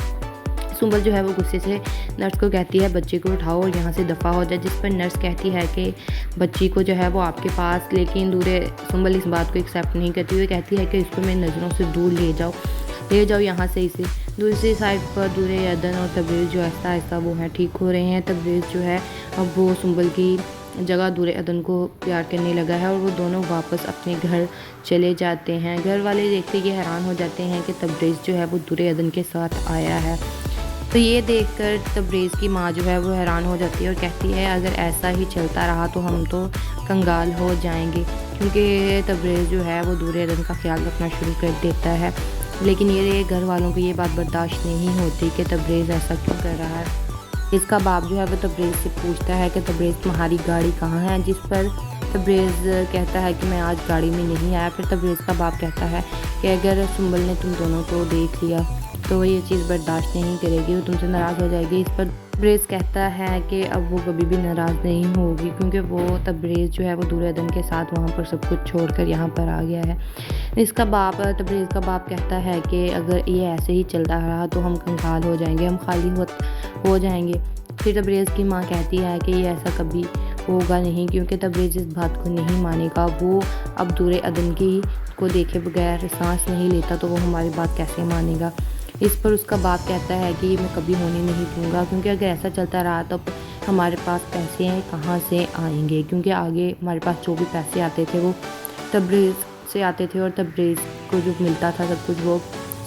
S1: सुंबल जो है वो गुस्से से नर्स को कहती है बच्चे को उठाओ और यहाँ से दफ़ा हो जाए, जिस पर नर्स कहती है कि बच्ची को जो है वो आपके पास, लेकिन सुंबल इस बात को एक्सेप्ट नहीं करती हुई कहती है कि इसको मेरी नज़रों से दूर ले जाओ यहाँ से इसे। दूसरी साइड पर दूर अदन और तबरेज़ जो आहिस्ता आहिस्ता वो हैं ठीक हो रहे हैं। तबरेज़ जो है अब वो सुंबल की जगह दूर अदन को प्यार करने लगा है और वो दोनों वापस अपने घर चले जाते हैं। घर वाले देखते ये हैरान हो जाते हैं कि तबरेज़ जो है वो दूर अदन के साथ आया है। तो ये देखकर तबरेज़ की माँ जो है वो हैरान हो जाती है और कहती है अगर ऐसा ही चलता रहा तो हम तो कंगाल हो जाएंगे, क्योंकि तबरेज़ जो है वो दूर अदन का ख्याल रखना शुरू कर देता है। लेकिन ये घर वालों को ये बात बर्दाश्त नहीं होती कि तबरेज़ ऐसा क्यों कर रहा है। इसका बाप जो है वो तबरेज़ से पूछता है कि तबरेज़ तुम्हारी गाड़ी कहाँ है, जिस पर तबरेज़ कहता है कि मैं आज गाड़ी में नहीं आया। फिर तबरेज़ का बाप कहता है कि अगर सुंबल ने तुम दोनों को देख लिया تو وہ یہ چیز برداشت نہیں کرے گی, وہ تم سے ناراض ہو جائے گی. اس پر تبریز کہتا ہے کہ اب وہ کبھی بھی ناراض نہیں ہوگی, کیونکہ وہ تبریز جو ہے وہ دور عدن کے ساتھ وہاں پر سب کچھ چھوڑ کر یہاں پر آ گیا ہے. اس کا باپ, تبریز کا باپ کہتا ہے کہ اگر یہ ایسے ہی چلتا رہا تو ہم کنگال ہو جائیں گے, ہم خالی ہو جائیں گے. پھر تبریز کی ماں کہتی ہے کہ یہ ایسا کبھی ہوگا نہیں, کیونکہ تبریز اس بات کو نہیں مانے گا. وہ اب دور عدن کی کو دیکھے بغیر سانس نہیں لیتا, تو وہ ہماری بات کیسے مانے گا. اس پر اس کا باپ کہتا ہے کہ میں کبھی ہونے نہیں دوں گا, کیونکہ اگر ایسا چلتا رہا تو ہمارے پاس پیسے کہاں سے آئیں گے, کیونکہ آگے ہمارے پاس جو بھی پیسے آتے تھے وہ تبریز سے آتے تھے, اور تبریز کو جو ملتا تھا سب کچھ وہ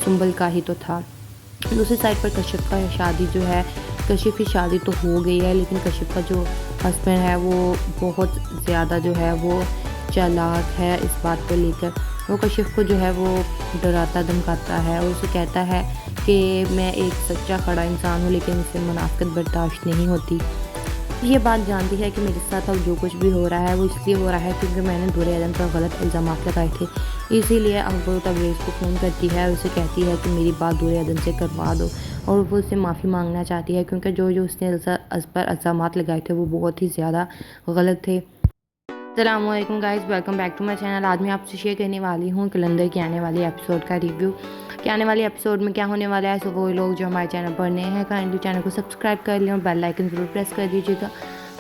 S1: سنبل کا ہی تو تھا. دوسری سائڈ پر کشف کا شادی جو ہے, کشف کی شادی تو ہو گئی ہے, لیکن کشف کا جو ہسبینڈ ہے وہ بہت زیادہ جو ہے وہ چالاک ہے اس بات کو لے کر. وہ کشف کو جو ہے وہ ڈراتا دھمکاتا ہے, اور اسے کہتا ہے کہ میں ایک سچا کھڑا انسان ہوں, لیکن اسے منافقت برداشت نہیں ہوتی. یہ بات جانتی ہے کہ میرے ساتھ اب جو کچھ بھی ہو رہا ہے وہ اس لیے ہو رہا ہے کیونکہ میں نے دور عدن پر غلط الزامات لگائے تھے, اسی لیے اب وہ تبریز کو فون کرتی ہے اور اسے کہتی ہے کہ میری بات دور عدن سے کروا دو, اور وہ اس سے معافی مانگنا چاہتی ہے کیونکہ جو اس نے اس پر الزامات لگائے تھے وہ بہت ہی زیادہ غلط تھے. السلام علیکم guys, welcome back to my channel. آج میں آپ سے شیئر کرنے والی ہوں کلندر کے آنے والے ایپیسوڈ کا ریویو. کہ آنے والے ایپیسوڈ میں کیا ہونے والا ہے, سو وہ لوگ جو ہمارے چینل پر نئے ہیں کائنڈلی چینل کو سبسکرائب کر لیں اور بیل آئکن ضرور پریس کر دیجیے گا,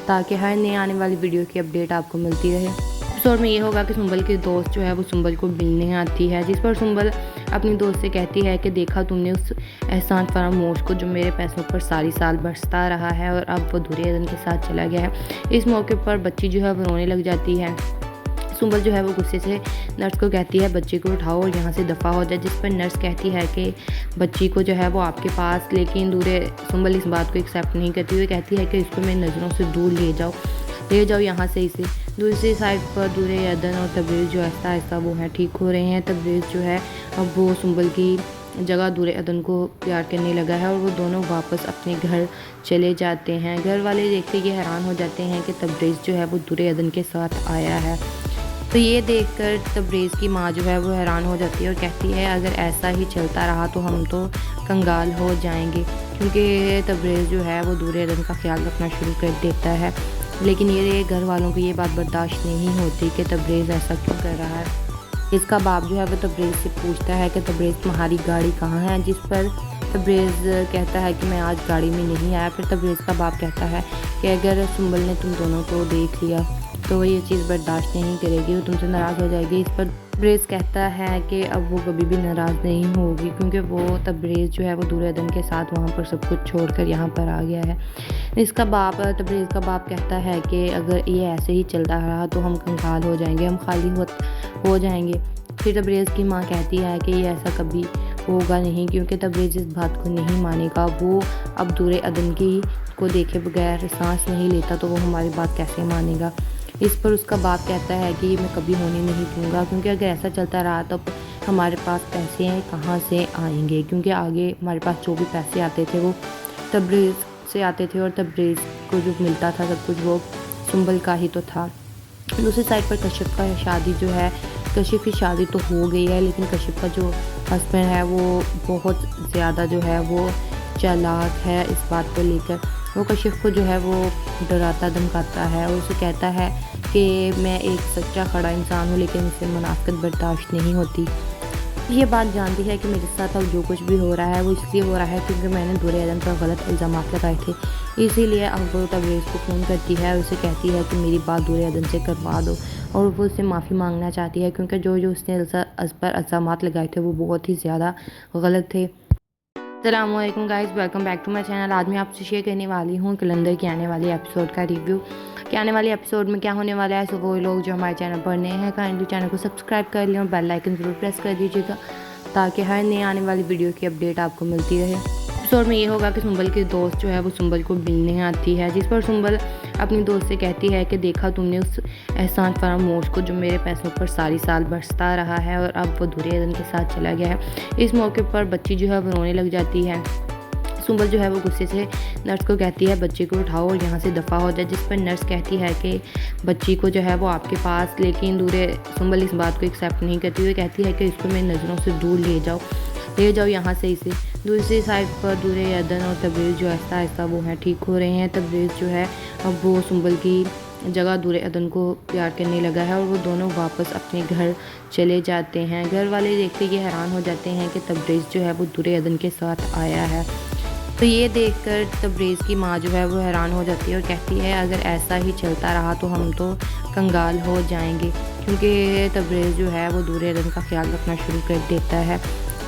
S1: تاکہ ہر نئے آنے والی ویڈیو کی اپڈیٹ آپ کو ملتی رہے. ایپیسوڈ میں یہ ہوگا کہ سنبل کی دوست جو ہے وہ سنبل کو ملنے آتی ہے, جس پر سنبل اپنی دوست سے کہتی ہے کہ دیکھا تم نے اس احسان فراموش کو جو میرے پیسوں پر ساری سال برستا رہا ہے, اور اب وہ دور عدن کے ساتھ چلا گیا ہے. اس موقع پر بچی جو ہے وہ رونے لگ جاتی ہے. سنبل جو ہے وہ غصے سے نرس کو کہتی ہے بچی کو اٹھاؤ اور یہاں سے دفع ہو جائے, جس پر نرس کہتی ہے کہ بچی کو جو ہے وہ آپ کے پاس, لیکن سنبل اس بات کو ایکسیپٹ نہیں کرتی ہوئی کہتی ہے کہ اس کو میری نظروں سے دور لے جاؤ یہاں سے اسے. دوسری سائڈ پر دور عدن اور تبریز جو آہستہ آہستہ وہ ہیں ٹھیک ہو رہے ہیں. تبریز جو ہے اب وہ سنبل کی جگہ دور عدن کو پیار کرنے لگا ہے, اور وہ دونوں واپس اپنے گھر چلے جاتے ہیں. گھر والے دیکھ کے یہ حیران ہو جاتے ہیں کہ تبریز جو ہے وہ دور عدن کے ساتھ آیا ہے. تو یہ دیکھ کر تبریز کی ماں جو ہے وہ حیران ہو جاتی ہے اور کہتی ہے اگر ایسا ہی چلتا رہا تو ہم تو کنگال ہو جائیں گے, کیونکہ تبریز جو ہے وہ دور عدن کا خیال رکھنا شروع کر دیتا ہے. لیکن یہ گھر والوں کو یہ بات برداشت نہیں ہوتی کہ تبریز ایسا کیوں کر رہا ہے. اس کا باپ جو ہے وہ تبریز سے پوچھتا ہے کہ تبریز تمہاری گاڑی کہاں ہے, جس پر تبریز کہتا ہے کہ میں آج گاڑی میں نہیں آیا. پھر تبریز کا باپ کہتا ہے کہ اگر سنبل نے تم دونوں کو دیکھ لیا تو وہ یہ چیز برداشت نہیں کرے گی, وہ تم سے ناراض ہو جائے گی. اس پر تبریز کہتا ہے کہ اب وہ کبھی بھی ناراض نہیں ہوگی, کیونکہ وہ تبریز جو ہے وہ دور عدن کے ساتھ وہاں پر سب کچھ چھوڑ کر یہاں پر آ گیا ہے. اس کا باپ, تبریز کا باپ کہتا ہے کہ اگر یہ ایسے ہی چلتا رہا تو ہم کنگال ہو جائیں گے, ہم خالی ہو جائیں گے. پھر تبریز کی ماں کہتی ہے کہ یہ ایسا کبھی ہوگا نہیں, کیونکہ تبریز اس بات کو نہیں مانے گا. وہ اب دور عدن کی کو دیکھے بغیر سانس نہیں لیتا, تو وہ ہماری بات کیسے مانے گا. اس پر اس کا باپ کہتا ہے کہ میں کبھی ہونے نہیں دوں گا, کیونکہ اگر ایسا چلتا رہا تو ہمارے پاس پیسے کہاں سے آئیں گے, کیونکہ آگے ہمارے پاس جو بھی پیسے آتے تھے وہ تبریز سے آتے تھے, اور تبریز کو جو ملتا تھا سب کچھ وہ سنبل کا ہی تو تھا. دوسری سائڈ پر کشف کا شادی جو ہے, کشف کی شادی تو ہو گئی ہے, لیکن کشف کا جو ہسبینڈ ہے وہ بہت زیادہ جو ہے وہ چالاک ہے اس بات کو لے کر. وہ کشف کو جو ہے وہ ڈراتا دھمکاتا ہے, اور اسے کہتا ہے کہ میں ایک سچا کھڑا انسان ہوں, لیکن اسے منافقت برداشت نہیں ہوتی. یہ بات جانتی ہے کہ میرے ساتھ اب جو کچھ بھی ہو رہا ہے وہ اس لیے ہو رہا ہے کیونکہ میں نے دور عدن پر غلط الزامات لگائے تھے, اسی لیے اب وہ تبریز کو فون کرتی ہے اور اسے کہتی ہے کہ میری بات دور عدن سے کروا دو, اور وہ اس سے معافی مانگنا چاہتی ہے کیونکہ جو اس نے اس پر الزامات لگائے تھے وہ بہت ہی زیادہ غلط تھے. السلام علیکم guys, welcome back to my channel. آج میں آپ سے شیئر کرنے والی ہوں کلندر کے آنے والے ایپیسوڈ کا ریویو. کہ آنے والے ایپیسوڈ میں کیا ہونے والا ہے, سو وہ لوگ جو ہمارے چینل پر نئے ہیں کائنڈلی چینل کو سبسکرائب کر لیں اور بیل آئکن ضرور پریس کر دیجیے گا, تاکہ ہر نئے آنے والی ویڈیو کی اپڈیٹ آپ کو ملتی رہے. ایپیسوڈ میں یہ ہوگا کہ سنبل کی دوست جو ہے وہ سنبل کو ملنے آتی ہے, جس پر سنبل اپنی دوست سے کہتی ہے کہ دیکھا تم نے اس احسان فراموش کو جو میرے پیسوں پر ساری سال برستا رہا ہے, اور اب وہ دور عدن کے ساتھ چلا گیا ہے. اس موقع پر بچی جو ہے وہ رونے لگ جاتی ہے. سنبل جو ہے وہ غصے سے نرس کو کہتی ہے بچی کو اٹھاؤ اور یہاں سے دفع ہو جائے, جس پر نرس کہتی ہے کہ بچی کو جو ہے وہ آپ کے پاس, لیکن سنبل اس بات کو ایکسیپٹ نہیں کرتی ہوئی کہتی ہے کہ اس کو میری نظروں سے دور لے ले जाओ यहाँ से इसे। दूसरी साइड पर दूरे अदन और तबरेज़ जो आहिस्ता आहिस्ता वो हैं ठीक हो रहे हैं। तबरेज़ जो है अब वो सुंबल की जगह दूरे अदन को प्यार करने लगा है और वो दोनों वापस अपने घर चले जाते हैं। घर वाले देख के ये हैरान हो जाते हैं कि तबरेज़ जो है वो दूरे अदन के साथ आया है। तो ये देखकर तबरेज़ की माँ जो है वो हैरान हो जाती है और कहती है अगर ऐसा ही चलता रहा तो हम तो कंगाल हो जाएंगे, क्योंकि तबरेज़ जो है वो दूरे अदन का ख्याल रखना शुरू कर देता है।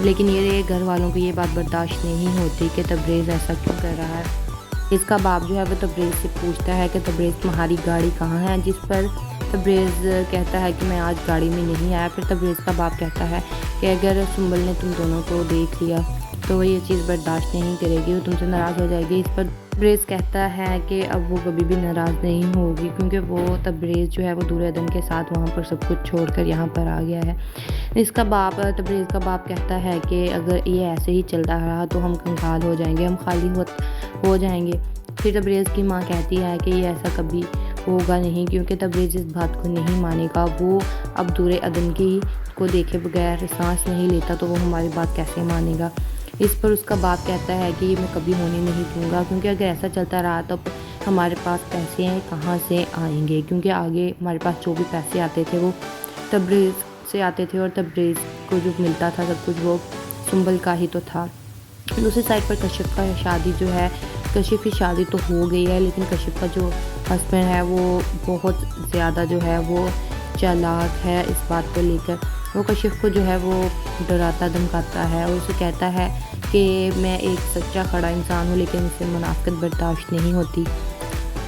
S1: लेकिन ये घर वालों को ये बात बर्दाश्त नहीं होती कि तबरेज़ ऐसा क्यों कर रहा है। इसका बाप जो है वो तबरेज़ से पूछता है कि तबरेज़ तुम्हारी गाड़ी कहाँ है, जिस पर तबरेज़ कहता है कि मैं आज गाड़ी में नहीं आया। फिर तबरेज़ का बाप कहता है कि अगर सुंबल ने तुम दोनों को देख लिया तो वो ये चीज़ बर्दाश्त नहीं करेगी, वो तुमसे नाराज़ हो जाएगी। इस पर तबरेज़ कहता है कि अब वो कभी भी नाराज़ नहीं होगी, क्योंकि वो तबरेज़ जो है वो दूरे अदन के साथ वहाँ पर सब कुछ छोड़कर यहाँ पर आ गया है। इसका बाप तबरेज़ का बाप कहता है कि अगर ये ऐसे ही चलता रहा तो हम कंगाल हो जाएंगे, हम खाली हो जाएंगे। फिर तबरेज़ की माँ कहती है कि ये ऐसा कभी होगा नहीं, क्योंकि तबरेज़ इस बात को नहीं मानेगा। वो अब दूरे अदन की को देखे बगैर सांस नहीं लेता, तो वो हमारी बात कैसे मानेगा। इस पर उसका बाप कहता है कि मैं कभी होने नहीं दूंगा, क्योंकि अगर ऐसा चलता रहा तो हमारे पास पैसे हैं कहाँ से आएंगे, क्योंकि आगे हमारे पास जो भी पैसे आते थे वो तबरेज़ से आते थे और तबरेज़ को जो मिलता था सब कुछ वो सुंबल का ही तो था। दूसरी साइड पर कशिफ का शादी जो है, कशिफ की शादी तो हो गई है, लेकिन कशिफ का जो हस्बैंड है वो बहुत ज़्यादा जो है वो चालाक है। इस बात को लेकर वो कशिफ को जो है वो डराता धमकाता है और उसे कहता है कि मैं एक सच्चा खड़ा इंसान हूँ, लेकिन इसे मुनाफिकत बर्दाश्त नहीं होती।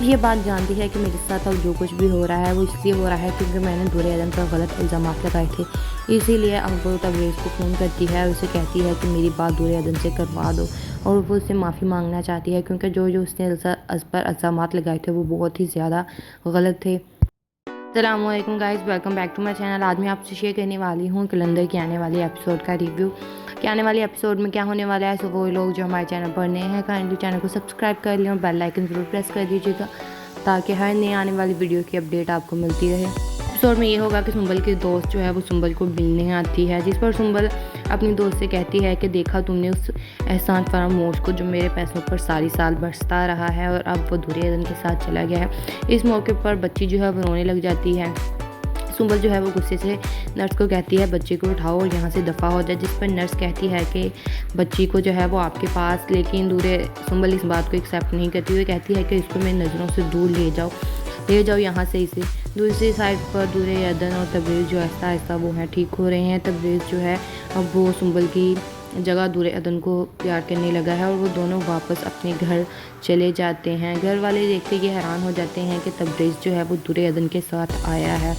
S1: ये बात जानती है कि मेरे साथ अब जो कुछ भी हो रहा है वो इसलिए हो रहा है क्योंकि मैंने दूरे अदन पर गलत इल्ज़ाम लगाए थे। इसीलिए अब वो तबरेज़ को फ़ोन करती है और उसे कहती है कि मेरी बात दूरे अदन से करवा दो, और वो उससे माफ़ी मांगना चाहती है, क्योंकि जो उसने उस पर इल्ज़ाम लगाए थे वो बहुत ही ज़्यादा गलत थे। अस्सलामुअलैकुम guys, welcome back to my channel. आज मैं आपसे शेयर करने वाली हूँ कलंदर के आने वाले एपिसोड का रिव्यू। कि आने वाले एपिसोड में क्या होने वाला है। सो वो लोग जो हमारे चैनल पर नए हैं काइंडली चैनल को सब्सक्राइब कर लें और बेल आइकन ज़रूर प्रेस कर दीजिएगा, ताकि हर नए आने वाली वीडियो की अपडेट आपको मिलती रहे। एपिसोड में ये होगा कि सुंबल की दोस्त जो है वो सुंबल को मिलने आती है, जिस पर सुंबल अपनी दोस्त से कहती है कि देखा तुमने उस एहसान फरामोश को जो मेरे पैसों पर सारी साल बरसता रहा है और अब वो दूरे अदन के साथ चला गया है। इस मौके पर बच्ची जो है वो रोने लग जाती है। सुंबल जो है वो गुस्से से नर्स को कहती है बच्ची को उठाओ और यहाँ से दफ़ा हो जाए, जिस पर नर्स कहती है कि बच्ची को जो है वो आपके पास, लेकिन सुंबल इस बात को एक्सेप्ट नहीं करती हुई कहती है कि इसको मेरी नज़रों से दूर ले जाओ यहाँ से इसे। दूसरी साइड पर दूरे अदन और तबरेज़ जो आहिस्ता आहिस्ता वो हैं ठीक हो रहे हैं। तबरेज़ जो है अब वो सुंबल की जगह दूरे अदन को प्यार करने लगा है और वो दोनों वापस अपने घर चले जाते हैं। घर वाले देख के ये हैरान हो जाते हैं कि तबरेज़ जो है वो दूरे अदन के साथ आया है।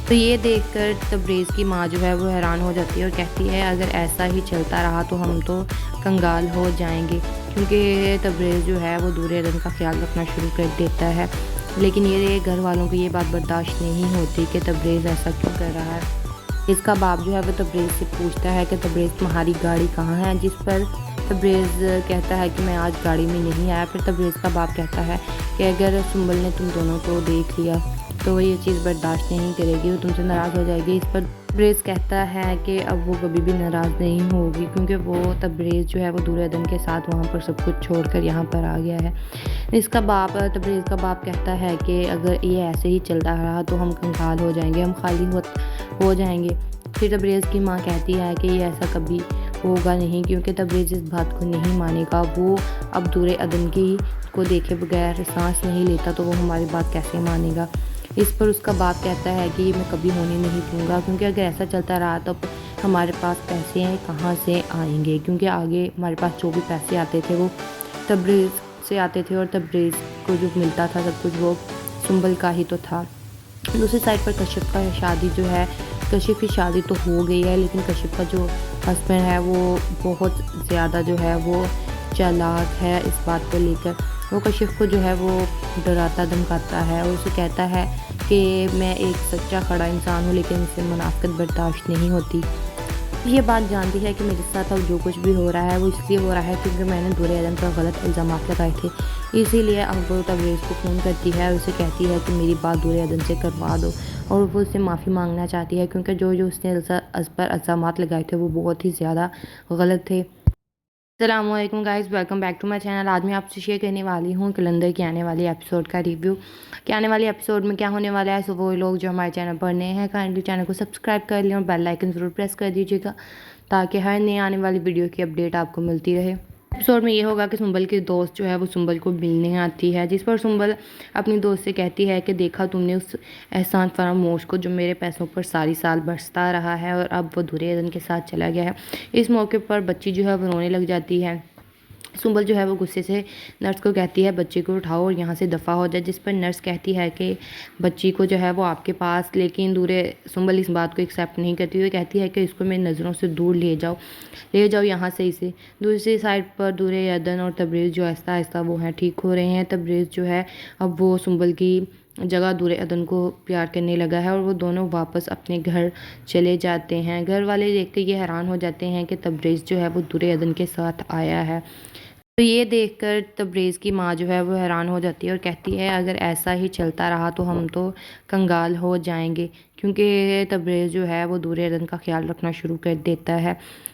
S1: तो ये देखकर तबरेज़ की माँ जो है वो हैरान हो जाती है और कहती है अगर ऐसा ही चलता रहा तो हम तो कंगाल हो जाएंगे, क्योंकि तबरेज़ जो है वो दूरे अदन का ख्याल रखना शुरू कर देता है। लेकिन ये घर वालों को ये बात बर्दाश्त नहीं होती कि तबरेज़ ऐसा क्यों कर रहा है। इसका बाप जो है वो तबरेज़ से पूछता है कि तबरेज़ तुम्हारी गाड़ी कहाँ है, जिस पर तबरेज़ कहता है कि मैं आज गाड़ी में नहीं आया। फिर तबरेज़ का बाप कहता है कि अगर सुंबल ने तुम दोनों को देख लिया तो वो ये चीज़ बर्दाश्त नहीं करेगी, वो तुमसे नाराज़ हो जाएगी। इस पर तबरेज़ कहता है कि अब वो कभी भी नाराज़ नहीं होगी, क्योंकि वो तबरेज़ जो है वो दूरे अदन के साथ वहाँ पर सब कुछ छोड़कर यहाँ पर आ गया है। इसका बाप तबरेज़ का बाप कहता है कि अगर ये ऐसे ही चलता रहा तो हम कंगाल हो जाएंगे, हम खाली हो जाएंगे। फिर तबरेज़ की माँ कहती है कि ये ऐसा कभी होगा नहीं, क्योंकि तबरेज़ इस बात को नहीं मानेगा। वो अब दूरे अदन की को देखे बगैर सांस नहीं लेता, तो वो हमारी बात कैसे मानेगा। इस पर उसका बाप कहता है कि मैं कभी होने नहीं दूंगा, क्योंकि अगर ऐसा चलता रहा तो हमारे पास पैसे हैं कहाँ से आएंगे, क्योंकि आगे हमारे पास जो भी पैसे आते थे वो तबरेज़ से आते थे और तबरेज़ को जो मिलता था सब कुछ वो सुंबल का ही तो था। दूसरी साइड पर कशिफ का शादी जो है, कशिफ की शादी तो हो गई है, लेकिन कशिफ का जो हस्बैंड है वो बहुत ज़्यादा जो है वो चालाक है। इस बात को लेकर वो कशिफ को जो है वो डराता धमकाता है और उसे कहता है कि मैं एक सच्चा खड़ा इंसान हूँ, लेकिन इसे मुनाफिकत बर्दाश्त नहीं होती। ये बात जानती है कि मेरे साथ अब जो कुछ भी हो रहा है वो इसलिए हो रहा है क्योंकि मैंने दूरे अदन पर गलत इल्ज़ाम लगाए थे। इसीलिए अब वो तबरेज़ को फ़ोन करती है और उसे कहती है कि मेरी बात दूरे अदन से करवा दो, اور وہ اس سے معافی مانگنا چاہتی ہے کیونکہ جو اس نے اس پر الزامات لگائے تھے وہ بہت ہی زیادہ غلط تھے۔ السلام علیکم guys, welcome back to my channel. آج میں آپ سے شیئر کرنے والی ہوں کلندر کی آنے والی ایپیسوڈ کا ریویو کہ آنے والی ایپیسوڈ میں کیا ہونے والا ہے۔ سو وہ لوگ جو ہمارے چینل پر نئے ہیں کائنڈلی چینل کو سبسکرائب کر لیں اور بیل آئکن ضرور پریس کر دیجیے گا تاکہ ہر نئے آنے والی ویڈیو کی اپڈیٹ آپ کو ملتی رہے۔ ایپیسوڈ میں یہ ہوگا کہ سنبل کی دوست جو ہے وہ سنبل کو ملنے آتی ہے، جس پر سنبل اپنی دوست سے کہتی ہے کہ دیکھا تم نے اس احسان فراموش کو جو میرے پیسوں پر ساری سال برستا رہا ہے اور اب وہ دورے ادن کے ساتھ چلا گیا ہے۔ اس موقع پر بچی جو ہے وہ رونے لگ جاتی ہے۔ سنبل جو ہے وہ غصے سے نرس کو کہتی ہے بچی کو اٹھاؤ اور یہاں سے دفع ہو جائے، جس پر نرس کہتی ہے کہ بچی کو جو ہے وہ آپ کے پاس، لیکن سنبل اس بات کو ایکسیپٹ نہیں کرتی ہوئی کہتی ہے کہ اس کو میری نظروں سے دور لے جاؤ یہاں سے اسے۔ دوسری سائڈ پر دورے ادن اور تبریز جو آہستہ آہستہ وہ ہیں ٹھیک ہو رہے ہیں۔ تبریز جو ہے اب وہ سنبل کی جگہ دورے ادن کو پیار کرنے لگا ہے اور وہ دونوں واپس اپنے گھر چلے جاتے ہیں۔ گھر والے دیکھ کے یہ حیران ہو جاتے ہیں کہ تبریز جو ہے وہ دورے ادن کے ساتھ آیا ہے۔ تو یہ دیکھ کر تبریز کی ماں جو ہے وہ حیران ہو جاتی ہے اور کہتی ہے اگر ایسا ہی چلتا رہا تو ہم تو کنگال ہو جائیں گے، کیونکہ تبریز جو ہے وہ دورے ادن کا خیال رکھنا شروع کر دیتا ہے۔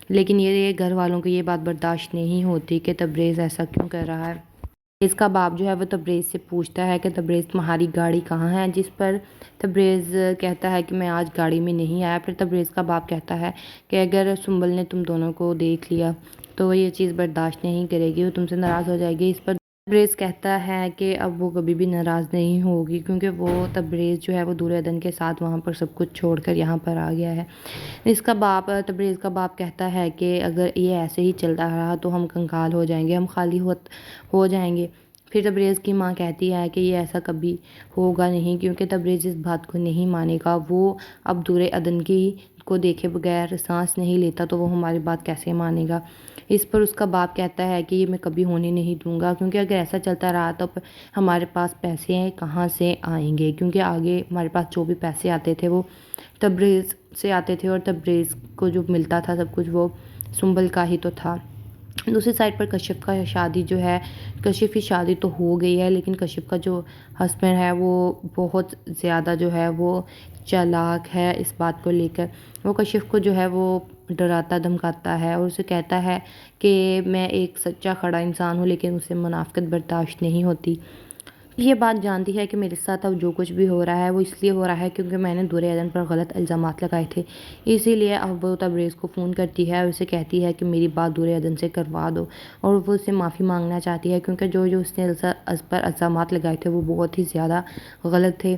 S1: لیکن یہ گھر والوں کو یہ بات برداشت نہیں ہوتی کہ تبریز ایسا کیوں کر رہا ہے۔ تبریز کا باپ جو ہے وہ تبریز سے پوچھتا ہے کہ تبریز تمہاری گاڑی کہاں ہے، جس پر تبریز کہتا ہے کہ میں آج گاڑی میں نہیں آیا۔ پھر تبریز کا باپ کہتا ہے کہ اگر سنبل نے تم دونوں کو دیکھ لیا تو وہ یہ چیز برداشت نہیں کرے گی، وہ تم سے ناراض ہو جائے گی۔ اس پر تبریز کہتا ہے کہ اب وہ کبھی بھی ناراض نہیں ہوگی کیونکہ وہ تبریز جو ہے وہ دورے ادن کے ساتھ وہاں پر سب کچھ چھوڑ کر یہاں پر آ گیا ہے۔ تبریز کا باپ کہتا ہے کہ اگر یہ ایسے ہی چلتا رہا تو ہم کنگال ہو جائیں گے، ہم خالی ہو جائیں گے۔ پھر تبریز کی ماں کہتی ہے کہ یہ ایسا کبھی ہوگا نہیں کیونکہ تبریز اس بات کو نہیں مانے گا، وہ اب دورے ادن کو دیکھے بغیر سانس نہیں لیتا تو وہ ہماری بات کیسے مانے گا۔ اس پر اس کا باپ کہتا ہے کہ یہ میں کبھی ہونے نہیں دوں گا کیونکہ اگر ایسا چلتا رہا تو ہمارے پاس پیسے کہاں سے آئیں گے، کیونکہ آگے ہمارے پاس جو بھی پیسے آتے تھے وہ تبریز سے آتے تھے اور تبریز کو جو ملتا تھا سب کچھ وہ سنبل کا ہی تو تھا۔ دوسری سائڈ پر کشف کا شادی جو ہے، کشف کی شادی تو ہو گئی ہے لیکن کشف کا جو ہسبینڈ ہے وہ بہت زیادہ جو ہے وہ چالاک ہے اس بات کو لے کر۔ وہ کشف کو جو ہے وہ ڈراتا دھمکاتا ہے اور اسے کہتا ہے کہ میں ایک سچا کھڑا انسان ہوں لیکن اسے منافقت برداشت نہیں ہوتی۔ یہ بات جانتی ہے کہ میرے ساتھ اب جو کچھ بھی ہو رہا ہے وہ اس لیے ہو رہا ہے کیونکہ میں نے دورے ادن پر غلط الزامات لگائے تھے، اسی لیے اب وہ تبریز کو فون کرتی ہے اور اسے کہتی ہے کہ میری بات دورے ادن سے کروا دو، اور وہ اسے معافی مانگنا چاہتی ہے کیونکہ جو اس نے اس پر الزامات لگائے تھے وہ بہت ہی زیادہ غلط تھے۔